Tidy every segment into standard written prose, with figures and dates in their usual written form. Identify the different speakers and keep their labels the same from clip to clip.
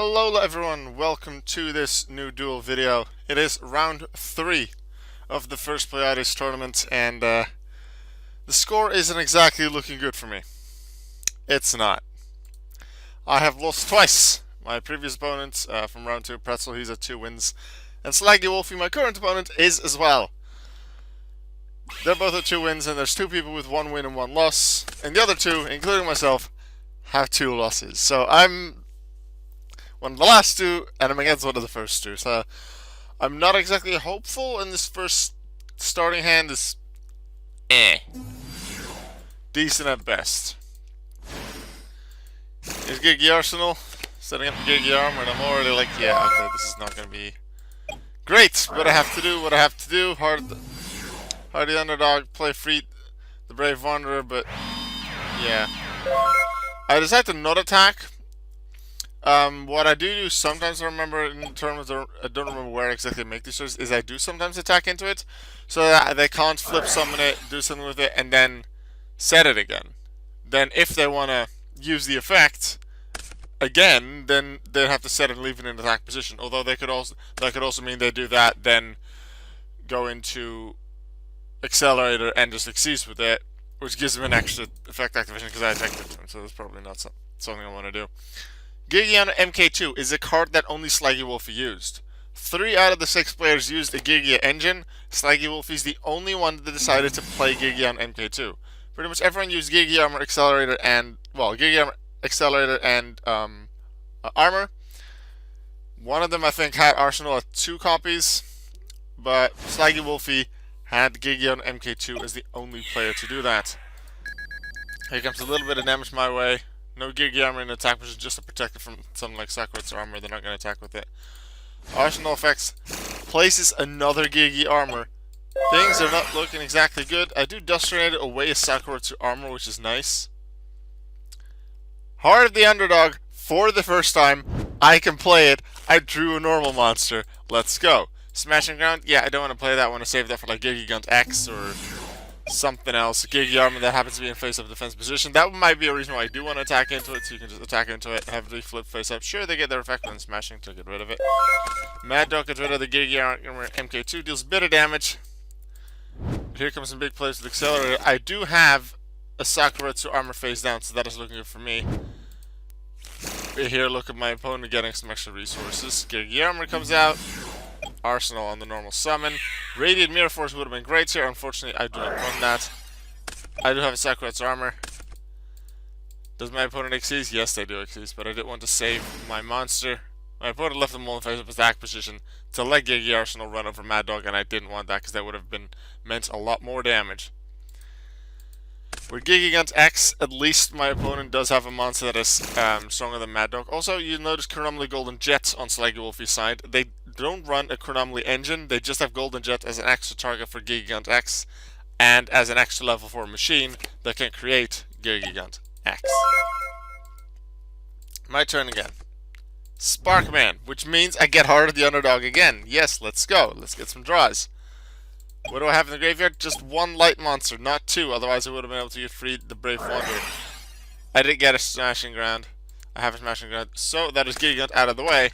Speaker 1: Hello everyone, welcome to this new Duel video. It is round 3 of the first Pleiades Tournament, and the score isn't exactly looking good for me. It's not. I have lost twice. My previous opponent from round 2, Pretzel, he's at 2 wins. And Slaggy Wolfie, my current opponent, is as well. They're both at 2 wins, and there's 2 people with 1 win and 1 loss. And the other 2, including myself, have 2 losses. So I'm one of the last 2, and I'm against one of the first 2. So I'm not exactly hopeful, and this first starting hand is decent at best. Here's Gigi Arsenal, setting up Gigi Armor, and I'm already like, yeah, okay, this is not going to be great, but I have to do what I have to do. Hardy underdog, play free the Brave Wanderer, but yeah. I decided to not attack. What I do sometimes, I remember in terms of, I don't remember where exactly I make these choices, is I do sometimes attack into it, so that they can't flip summon it, do something with it, and then set it again. Then if they want to use the effect again, then they have to set it and leave it in attack position. Although that could also mean they do that, then go into Accelerator and just succeeds with it, which gives them an extra effect activation because I attacked it, so that's probably not something I want to do. Gigi on MK2 is a card that only Slaggy Wolfie used. 3 out of the 6 players used a Gigi engine. Slaggy Wolfie's the only one that decided to play Gigi on MK2. Pretty much everyone used Gigi Armor, Accelerator, and, well, Gigi Armor, Accelerator, and Armor. One of them, I think, had Arsenal at 2 copies, but Slaggy Wolfie had Gigi on MK2 as the only player to do that. Here comes a little bit of damage my way. No Gigi Armor in attack position, just to protect it from something like Sakura's Armor. They're not going to attack with it. Arsenal effects places another Gigi Armor. Things are not looking exactly good. I do Dust Tornado away a Sakura's Armor, which is nice. Heart of the Underdog, for the first time, I can play it. I drew a normal monster. Let's go. Smashing Ground, yeah, I don't want to play that. I want to save that for like Gigi Gunt X or something else. Gigi Armor that happens to be in face-up defense position. That might be a reason why I do want to attack into it, so you can just attack into it, have the flip face-up. Sure, they get their effect on smashing to get rid of it. Mad Dog gets rid of the Gigi Armor MK2, deals a bit of damage. Here comes some big plays with Accelerator. I do have a Sakuretsu Armor face down, so that is looking good for me. Here, look at my opponent getting some extra resources. Gigi Armor comes out. Arsenal on the normal summon. Radiant Mirror Force would have been great here. Unfortunately, I do not run that. I do have a Sakuretsu Armor. Does my opponent exceed? Yes, they do exceed, but I didn't want to save my monster. My opponent left them all in face-up attack position to let Gigi Arsenal run over Mad Dog, and I didn't want that because that would have meant a lot more damage. With Gigi Gunt X, at least my opponent does have a monster that is stronger than Mad Dog. Also, you notice Chronomaly Golden Jet on Slaggy Wolfie's side. They don't run a Chronomaly engine, they just have Golden Jet as an extra target for Gigi Gunt X, and as an extra level 4 machine that can create Gigi Gunt X. My turn again. Sparkman, which means I get Heart of the Underdog again. Yes, let's go. Let's get some draws. What do I have in the graveyard? Just 1 light monster, not 2. Otherwise, I would have been able to get free the Brave Wanderer. I didn't get a Smashing Ground. I have a Smashing Ground. So, that is Gigi Gunt out of the way.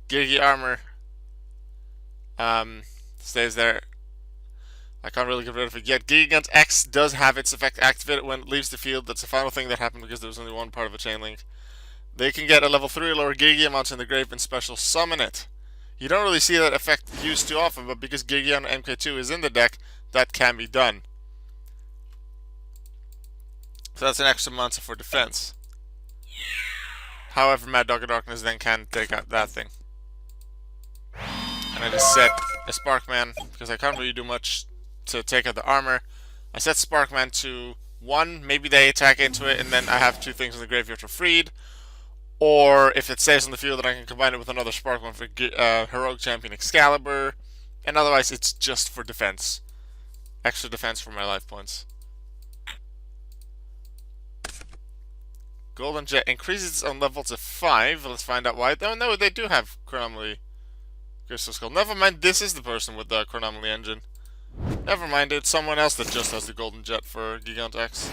Speaker 1: Gigi Armor stays there. I can't really get rid of it yet. Gigi Gunt X does have its effect activated when it leaves the field. That's the final thing that happened because there was only one part of a chain link. They can get a level 3 or lower Gigi amount in the grave and special summon it. You don't really see that effect used too often, but because Gigi on MK2 is in the deck, that can be done. So that's an extra monster for defense. However, Mad Dog of Darkness then can take out that thing. And I just set a Sparkman, because I can't really do much to take out the armor. I set Sparkman to 1, maybe they attack into it, and then I have 2 things in the graveyard for freed. Or if it stays on the field, then I can combine it with another Sparkman for Heroic Champion Excalibur. And otherwise, it's just for defense. Extra defense for my life points. Golden Jet increases its own level to 5. Let's find out why. Oh no, they do have Chronomaly Crystal Skull. Never mind, this is the person with the Chronomaly engine. Never mind, it's someone else that just has the Golden Jet for Gigant X.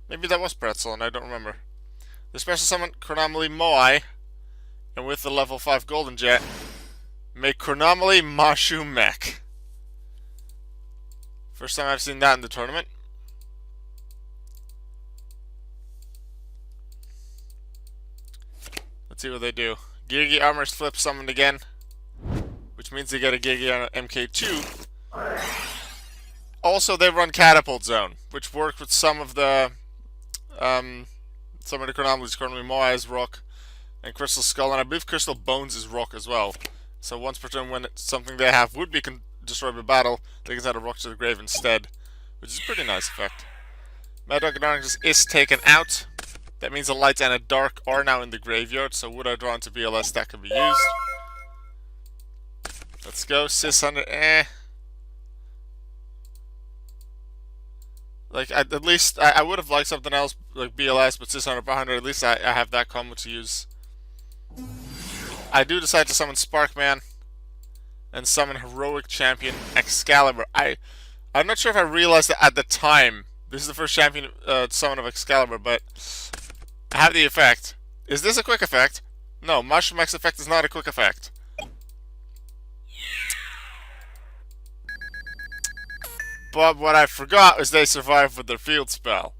Speaker 1: Maybe that was Pretzel and I don't remember. The special summon Chronomaly Moai And with the level 5 Golden Jet, make Chronomaly Mashu Mech. First time I've seen that in the tournament. Let's see what they do. Gigi Armor's flip summoned again, which means they get a Gigi on MK2. Also, they run Catapult Zone, which worked with some of the Chronomalys. Currently, Moai's Rock and Crystal Skull, and I believe Crystal Bones is Rock as well. So once per turn, when something they have would be destroyed by battle, they can send a Rock to the grave instead, which is a pretty nice effect. Mad Dog Darkness is taken out. That means a light and a dark are now in the graveyard, so would I draw into BLS, that could be used. Let's go. Sis 100, Like, at least, I would have liked something else, like BLS, but Sis 100 per 100, at least I have that combo to use. I do decide to summon Sparkman and summon Heroic Champion Excalibur. I'm not sure if I realized that at the time. This is the first champion summon of Excalibur, but I have the effect. Is this a quick effect? No, Mushroom X effect is not a quick effect. But what I forgot is they survive with their field spell.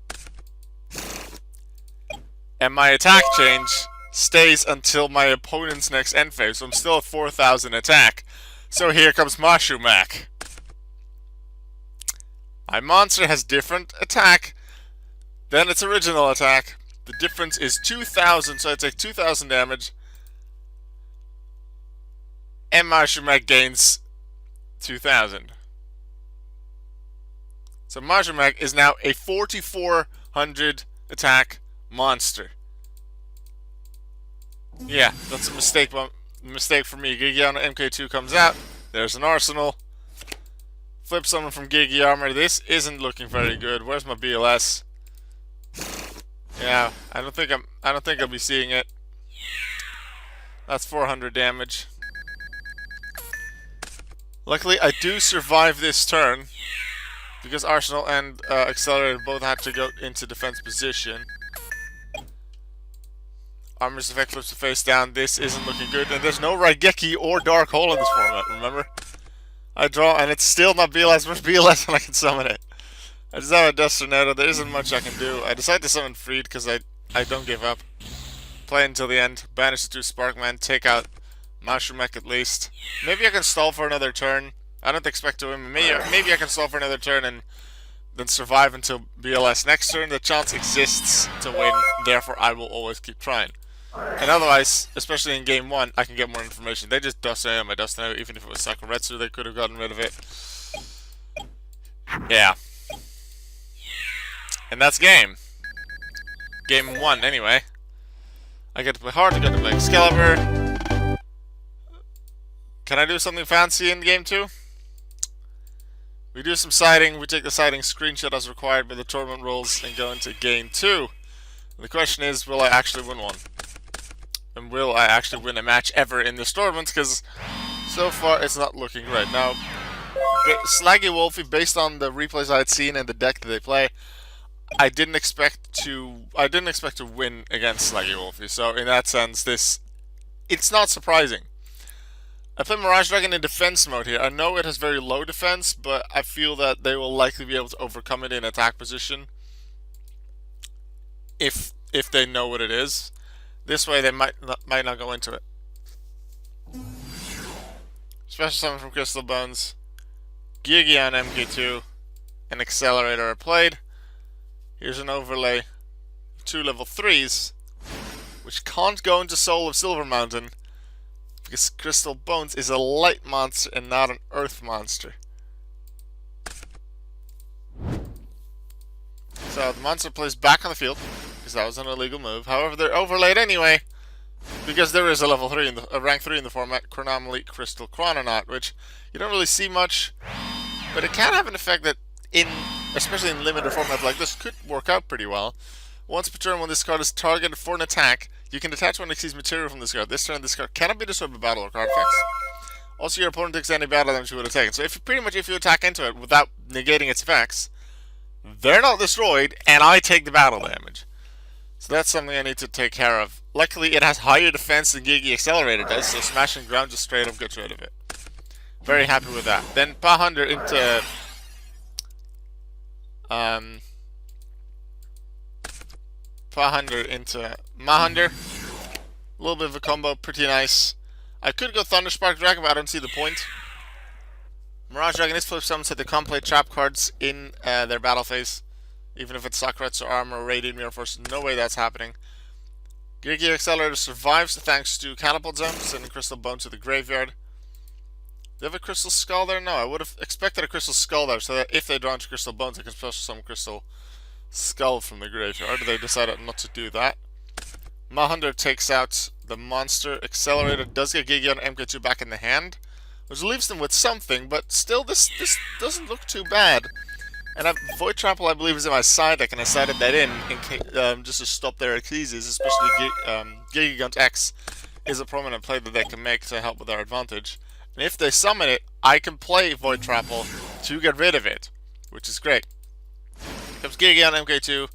Speaker 1: And my attack change stays until my opponent's next end phase, so I'm still at 4,000 attack. So here comes Mushroom X. My monster has different attack than its original attack. The difference is 2,000, so I take 2,000 damage. And Mushroom X gains 2,000. So Mushroom X is now a 4,400 attack monster. Yeah, that's a mistake for me. Gigiana MK2 comes out. There's an arsenal. Flip summon from Gigi Armor. This isn't looking very good. Where's my BLS? Yeah, I don't think I'll be seeing it. That's 400 damage. Luckily, I do survive this turn because Arsenal and Accelerator both had to go into defense position. Armor's effect flips the face down. This isn't looking good, and there's no Raigeki or Dark Hole in this format. Remember? I draw, and it's still not BLS. Where's BLS when I can summon it? I just have a Dust Tornado. There isn't much I can do. I decide to summon Freed because I don't give up. Play until the end. Banish the 2 Sparkman. Take out Mushroom X at least. Maybe I can stall for another turn. I don't expect to win. Maybe I can stall for another turn and then survive until BLS next turn. The chance exists to win. Therefore, I will always keep trying. And otherwise, especially in game 1, I can get more information. They just Dust Tornado my Dust Tornado. Even if it was Sakuretsu, they could have gotten rid of it. Yeah. And that's game. Game 1, anyway. I get to play hard, I get to play Excalibur. Can I do something fancy in game 2? We do some siding, we take the siding screenshot as required by the tournament rules and go into game 2. And the question is, will I actually win one? And will I actually win a match ever in this tournament? Because so far it's not looking great. Now, Slaggy Wolfie, based on the replays I had seen and the deck that they play, I didn't expect to win against Slaggy Wolfie. So in that sense, it's not surprising. I play Mirage Dragon in defense mode here. I know it has very low defense, but I feel that they will likely be able to overcome it in attack position if they know what it is. This way, they might not go into it. Special summon from Crystal Bones, Gigi on MK2, and Accelerator are played. Here's an overlay of 2 level 3s, which can't go into Soul of Silver Mountain because Crystal Bones is a light monster and not an earth monster. So the monster plays back on the field because that was an illegal move. However, they're overlaid anyway because there is a level 3 a rank 3 in the format, Chronomaly Crystal Chrononaut, which you don't really see much, but it can have an effect that especially in limited formats like this, could work out pretty well. Once per turn, when this card is targeted for an attack, you can detach one exceeds material from this card. This turn, this card cannot be destroyed by battle or card effects. Also, your opponent takes any battle damage you would have taken. So if you attack into it without negating its effects, they're not destroyed, and I take the battle damage. So that's something I need to take care of luckily it has higher defense than Gigi Accelerator does, so Smashing Ground just straight up gets rid of it. Very happy with that. Then Pahander into Pahander into Mahander. A little bit of a combo, pretty nice. I could go Thunderspark Dragon, but I don't see the point. Mirage Dragon is flip summons, so they can't play trap cards in their battle phase. Even if it's Sakuretsu or Armor or Radiant Mirror Force, no way that's happening. Gigi Accelerator survives thanks to Catapult Zone, sending Crystal Bone to the graveyard. Do they have a Crystal Skull there? No, I would have expected a Crystal Skull there, so that if they draw into Crystal Bones, they can special summon Crystal Skull from the graveyard. They decided not to do that. Mahander takes out the monster. Accelerator does get Gigi on MK2 back in the hand, which leaves them with something, but still this doesn't look too bad. And Void Trample, I believe, is in my side deck, and I sided that in just to stop their Ecclesias, especially Gigant X is a prominent play that they can make to help with their advantage. And if they summon it, I can play Void Trample to get rid of it, which is great. Comes Gigi on MK2,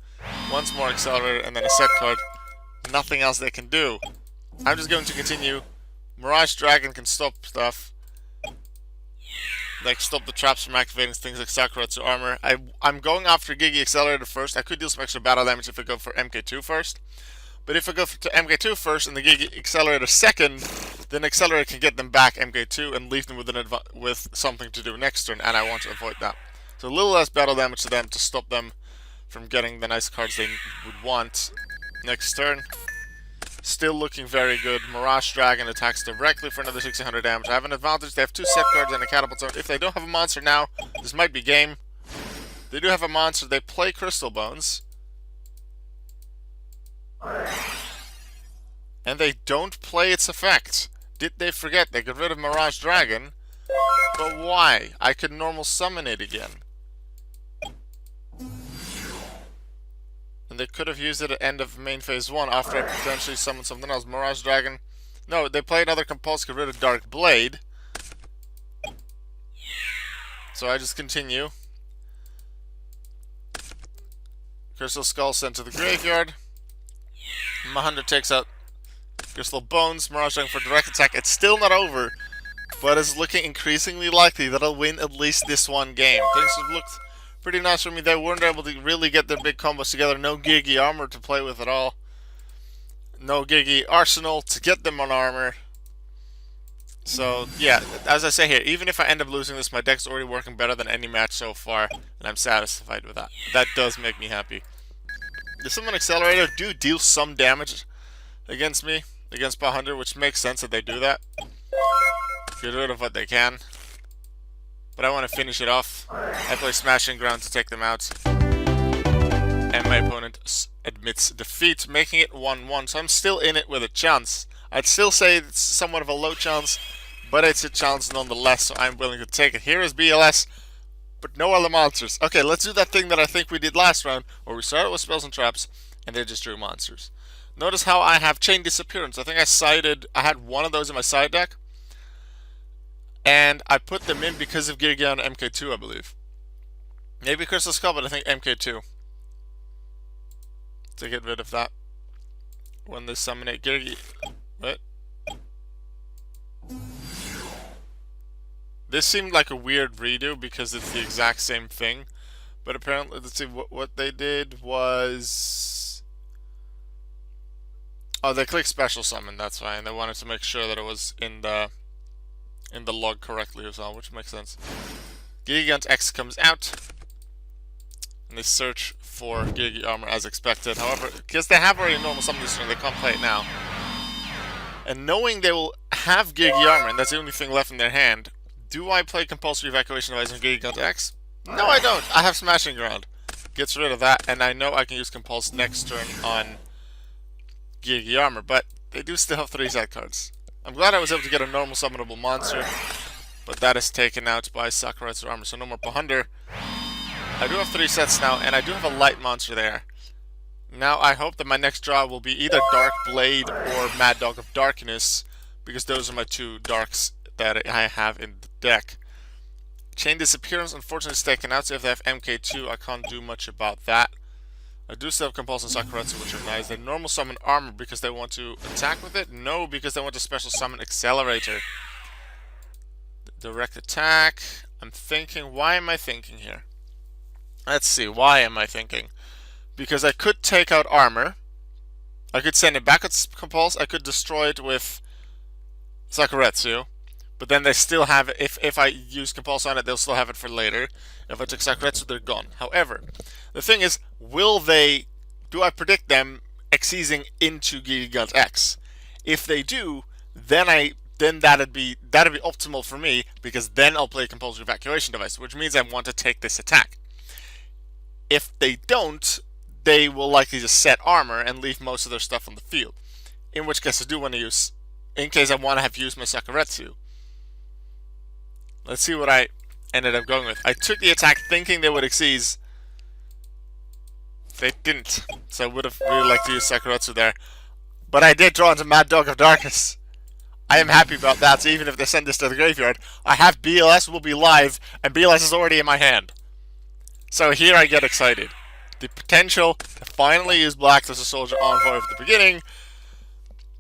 Speaker 1: once more Accelerator, and then a set card. Nothing else they can do. I'm just going to continue. Mirage Dragon can stop stuff. Like, stop the traps from activating things like Sakuretsu Armor. I'm going after Gigi Accelerator first. I could deal some extra battle damage if I go for MK2 first. But if I go to MK2 first and the Gigi Accelerator second, then Accelerator can get them back MK2 and leave them with something to do next turn, and I want to avoid that. So a little less battle damage to them to stop them from getting the nice cards they would want next turn. Still looking very good. Mirage Dragon attacks directly for another 1600 damage. I have an advantage. They have 2 set cards and a Catapult Zone. If they don't have a monster now, this might be game. They do have a monster. They play Crystal Bones. And they don't play its effect. Did they forget? They got rid of Mirage Dragon. But why? I could normal summon it again. And they could have used it at end of main phase 1 after I potentially summoned something else. Mirage Dragon. No, they play another Compulse, get rid of Dark Blade. So I just continue. Crystal Skull sent to the graveyard. Mahander takes out Crystal Bones. Mirage Dragon for direct attack. It's still not over, but it's looking increasingly likely that I'll win at least this one game. Things have looked pretty nice for me. They weren't able to really get their big combos together. No Gigi Armor to play with at all. No Gigi Arsenal to get them on armor. So, yeah, as I say here, even if I end up losing this, my deck's already working better than any match so far, and I'm satisfied with that. That does make me happy. The Summon Accelerator do deal some damage against me, against Pahander, which makes sense that they do that. Get rid of what they can. But I want to finish it off. I play Smashing Ground to take them out. And my opponent admits defeat, making it 1-1. So I'm still in it with a chance. I'd still say it's somewhat of a low chance, but it's a chance nonetheless, so I'm willing to take it. Here is BLS, but no other monsters. Okay, let's do that thing that I think we did last round, where we started with spells and traps, and they just drew monsters. Notice how I have Chain Disappearance. I think I had one of those in my side deck. And I put them in because of Gigi on MK2, I believe. Maybe Crystal Skull, but I think MK2. To get rid of that. When they summon it, Gigi. What? This seemed like a weird redo because it's the exact same thing. But apparently, let's see, what they did was... Oh, they clicked Special Summon, that's why. And they wanted to make sure that it was in the log correctly as well, which makes sense. Gigant X comes out, and they search for Gigi Armor as expected. However, because they have already normal summon this turn, they can't play it now. And knowing they will have Gigi Armor, and that's the only thing left in their hand, do I play Compulsory Evacuation Device on Gigant X? No, I don't. I have Smashing Ground. Gets rid of that, and I know I can use Compulse next turn on Gigi Armor, but they do still have 3 set cards. I'm glad I was able to get a normal summonable monster, but that is taken out by Sakuretsu Armor, so no more Pahander. I do have 3 sets now, and I do have a light monster there. Now I hope that my next draw will be either Dark Blade or Mad Dog of Darkness, because those are my 2 darks that I have in the deck. Chain Disappearance, unfortunately, is taken out, so if they have MK2, I can't do much about that. I do still have Compulse and Sakuretsu, which are nice. They normal summon Armor because they want to attack with it? No, because they want to special summon Accelerator. Direct attack. I'm thinking, why am I thinking here? Let's see, why am I thinking? Because I could take out Armor. I could send it back at Compulse. I could destroy it with Sakuretsu. But then they still have it. If I use Compulse on it, they'll still have it for later. If I took Sakuretsu, they're gone. However, the thing is, do I predict them exceeding into Gigant X? If they do, then that'd be optimal for me, because then I'll play Compulsory Evacuation Device, which means I want to take this attack. If they don't, they will likely just set Armor and leave most of their stuff on the field. In which case I do want to use, in case I want to have used my Sakuretsu. Let's see what I ended up going with. I took the attack thinking they would exceed. They didn't. So I would have really liked to use Sakuretsu there. But I did draw into Mad Dog of Darkness. I am happy about that, so even if they send this to the graveyard, I have BLS will be live, and BLS is already in my hand. So here I get excited. The potential to finally use Black as a Soldier Envoy at the beginning,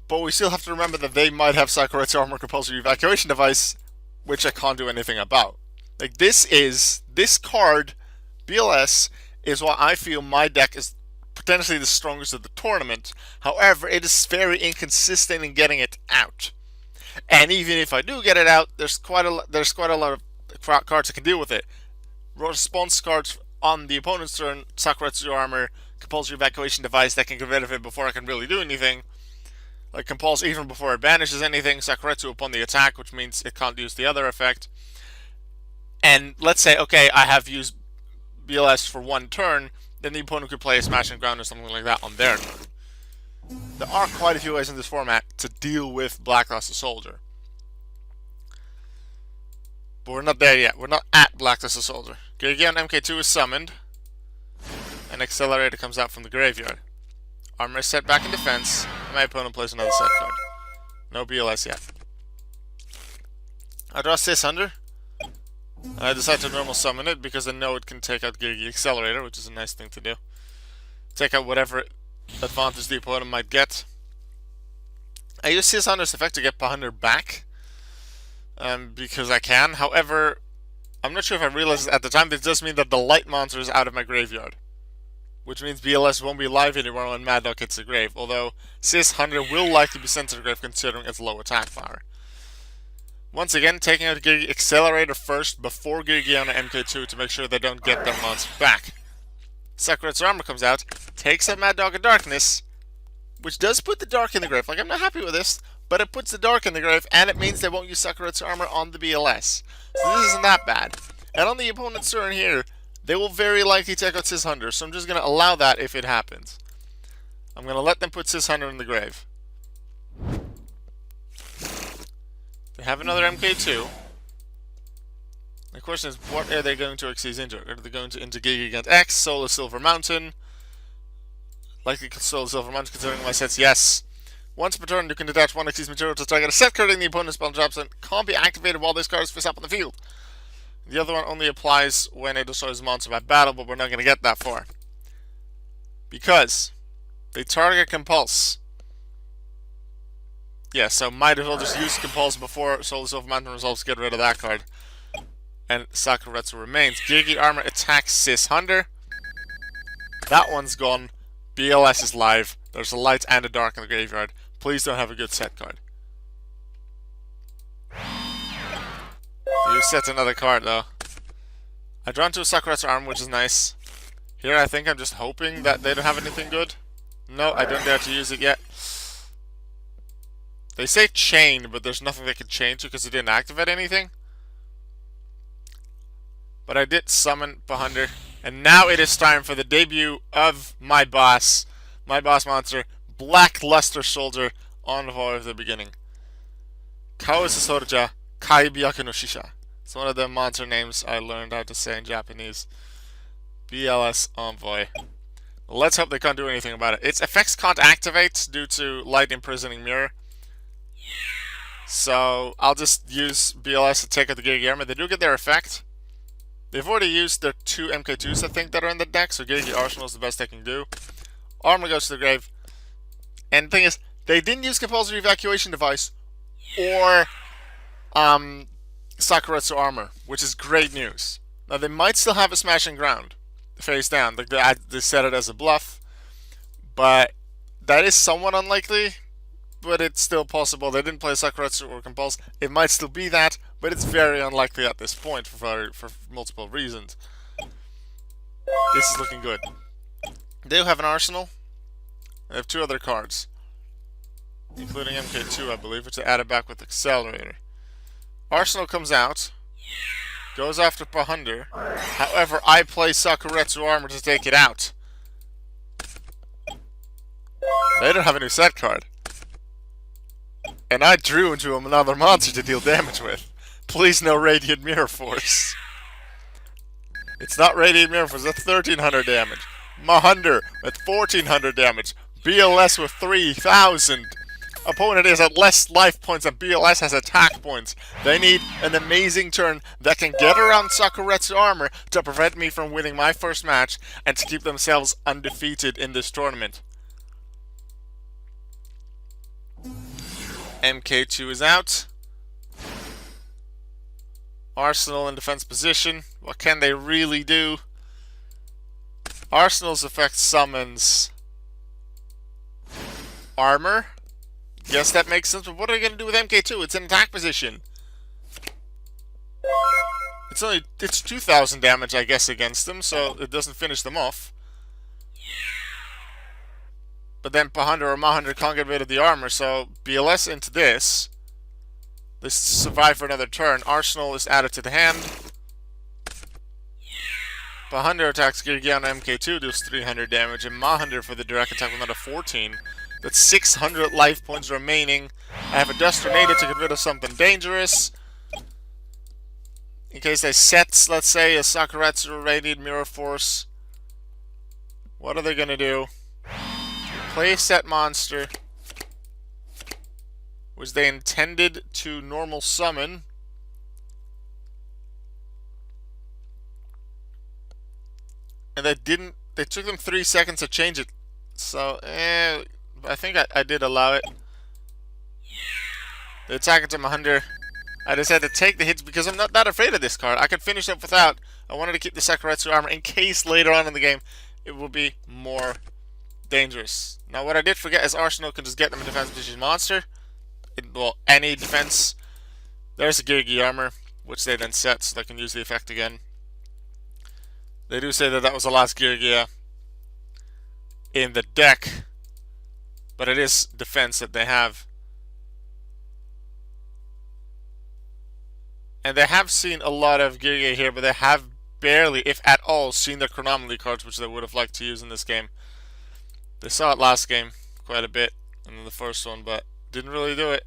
Speaker 1: but we still have to remember that they might have Sakuretsu Armor Compulsory Evacuation Device, which I can't do anything about. Like, this card, BLS, is why I feel my deck is potentially the strongest of the tournament. However, it is very inconsistent in getting it out. And even if I do get it out, there's quite a lot of cards that can deal with it. Response cards on the opponent's turn, Sakuretsu Armor, Compulsory Evacuation Device that can get rid of it before I can really do anything. Like Compulse even before it banishes anything, Sakuretsu upon the attack, which means it can't use the other effect. And let's say, okay, I have used BLS for one turn, then the opponent could play a Smash and Ground or something like that on their turn. There are quite a few ways in this format to deal with Black Luster Soldier. But we're not there yet. We're not at Black Luster Soldier. Gigion MK2 is summoned. An Accelerator comes out from the graveyard. Armor is set back in defense, and my opponent plays another set card. No BLS yet. I draw 600. And I decide to normal summon it because I know it can take out Gigi Accelerator, which is a nice thing to do. Take out whatever advantage the opponent might get. I use 600's effect to get Pahander back. Because I can. However, I'm not sure if I realized at the time, this does mean that the light monster is out of my graveyard. Which means BLS won't be live anymore when Mad Dog hits the grave. Although, 600 will likely be sent to the grave considering its low attack power. Once again, taking out Gigi Accelerator first before Gigion MK2 to make sure they don't get their monster back. Sakuretsu Armor comes out, takes out Mad Dog of Darkness, which does put the Dark in the grave. Like, I'm not happy with this, but it puts the Dark in the grave, and it means they won't use Sakuretsu Armor on the BLS. So this isn't that bad. And on the opponent's turn here, they will very likely take out 600, so I'm just going to allow that if it happens. I'm going to let them put 600 in the grave. They have another MK2. The question is, what are they going to exceed into? Are they going to into Gigant X, Solar Silver Mountain? Likely Solar Silver Mountain, considering my sets, yes. Once per turn, you can detach one Xyz material to target a set card in the opponent's spell drops and can't be activated while this card is face up on the field. The other one only applies when it destroys a monster by battle, but we're not going to get that far. Because they target Compulse. Yeah, so might as well just use Compulse before Solar Silver Mountain resolves to get rid of that card. And Sakuretsu remains. Gigi Armor attacks 600. That one's gone. BLS is live. There's a light and a dark in the graveyard. Please don't have a good set card. You set another card though. I draw into a Sakuretsu Armor, which is nice. Here I think I'm just hoping that they don't have anything good. No, I don't dare to use it yet. They say chain, but there's nothing they can chain to because it didn't activate anything. But I did summon Pahander, and now it is time for the debut of my boss monster, Black Luster Soldier, Envoy of the Beginning. Kaosu Sorja Kaibyaku no Shisha. It's one of the monster names I learned how to say in Japanese. BLS Envoy. Let's hope they can't do anything about it. Its effects can't activate due to Light Imprisoning Mirror. So I'll just use BLS to take out the Gigi Armor. They do get their effect. They've already used their 2 MK2s, I think, that are in the deck, so Gigi Arsenal is the best they can do. Armor goes to the grave. And the thing is, they didn't use Compulsory Evacuation Device or Sakuretsu Armor, which is great news. Now, they might still have a Smashing Ground face down. Like they set it as a bluff, but that is somewhat unlikely. But it's still possible. They didn't play Sakuretsu or Compulse. It might still be that, but it's very unlikely at this point for multiple reasons. This is looking good. They do have an arsenal. They have 2 other cards, including MK2, I believe, which they added back with Accelerator. Arsenal comes out, goes after Pahunder. However, I play Sakuretsu Armor to take it out. They don't have a new set card. And I drew into him another monster to deal damage with. Please no Radiant Mirror Force. It's not Radiant Mirror Force, that's 1300 damage. Mahunder with 1400 damage. BLS with 3000. Opponent is at less life points and BLS has attack points. They need an amazing turn that can get around Sakuretsu Armor to prevent me from winning my first match and to keep themselves undefeated in this tournament. MK2 is out. Arsenal in defense position. What can they really do? Arsenal's effect summons Armor. Guess that makes sense, but what are they going to do with MK2? It's in attack position. It's 2000 damage, I guess, against them, so it doesn't finish them off. But then Pahunder or Mahunder can't get rid of the armor, so BLS into this. They survive for another turn. Arsenal is added to the hand. Pahunder attacks Girgian MK2, deals 300 damage, and Mahunder for the direct attack with another 14. That's 600 life points remaining. I have a Dust Tornado to get rid of something dangerous. In case they set, let's say, a Sakuretsu Radiant Mirror Force. What are they going to do? Play a set monster, which they intended to normal summon. And they didn't. They took them 3 seconds to change it. So, I think I did allow it. They attack into Mahunder. I decided to take the hits because I'm not that afraid of this card. I could finish up without. I wanted to keep the Sakuretsu Armor in case later on in the game it will be more dangerous. Now, what I did forget is Arsenal can just get them a defense position monster. Well, any defense. There's a Girgi Armor, which they then set so they can use the effect again. They do say that that was the last Girgia in the deck, but it is defense that they have. And they have seen a lot of Girgia here, but they have barely, if at all, seen the Chronomaly cards, which they would have liked to use in this game. They saw it last game quite a bit, and then the first one, but didn't really do it.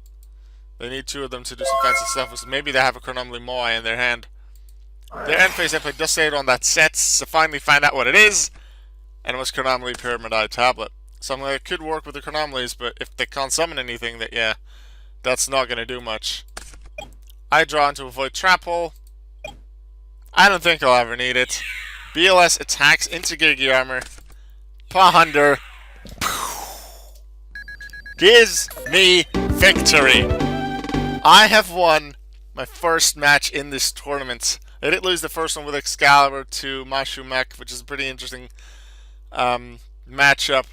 Speaker 1: They need 2 of them to do some fancy stuff, so maybe they have a Chronomaly Moai in their hand. Their end phase, they played Dust Tornado on that set, to finally find out what it is, and it was Chronomaly Pyramidite Tablet. Something that could work with the Chronomalies, but if they can't summon anything, that's not going to do much. I draw into avoid Trap Hole. I don't think I'll ever need it. BLS attacks into Girgi Armor. Pahunder gives me victory. I have won my first match in this tournament. I did lose the first one with Excalibur to Mashu Mech, which is a pretty interesting matchup.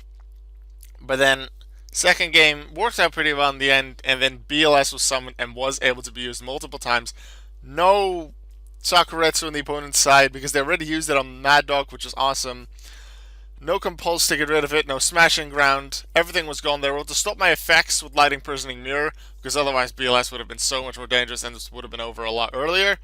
Speaker 1: But then, second game worked out pretty well in the end, and then BLS was summoned and was able to be used multiple times. No Sakuretsu on the opponent's side because they already used it on Mad Dog, which is awesome. No Compulse to get rid of it, no Smashing Ground. Everything was gone. They were able to stop my effects with Lighting Prisoning Mirror, because otherwise BLS would have been so much more dangerous and this would have been over a lot earlier.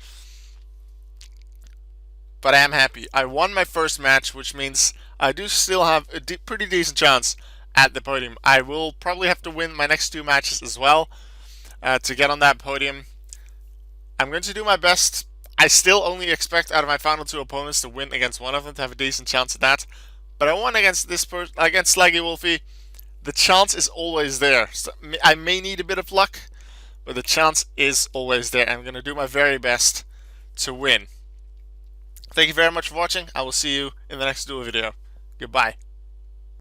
Speaker 1: But I am happy. I won my first match, which means I do still have a pretty decent chance at the podium. I will probably have to win my next 2 matches as well to get on that podium. I'm going to do my best. I still only expect out of my final 2 opponents to win against one of them to have a decent chance at that. But I won against against Slaggy Wolfie. The chance is always there. So I may need a bit of luck, but the chance is always there. I'm going to do my very best to win. Thank you very much for watching. I will see you in the next Duel video. Goodbye.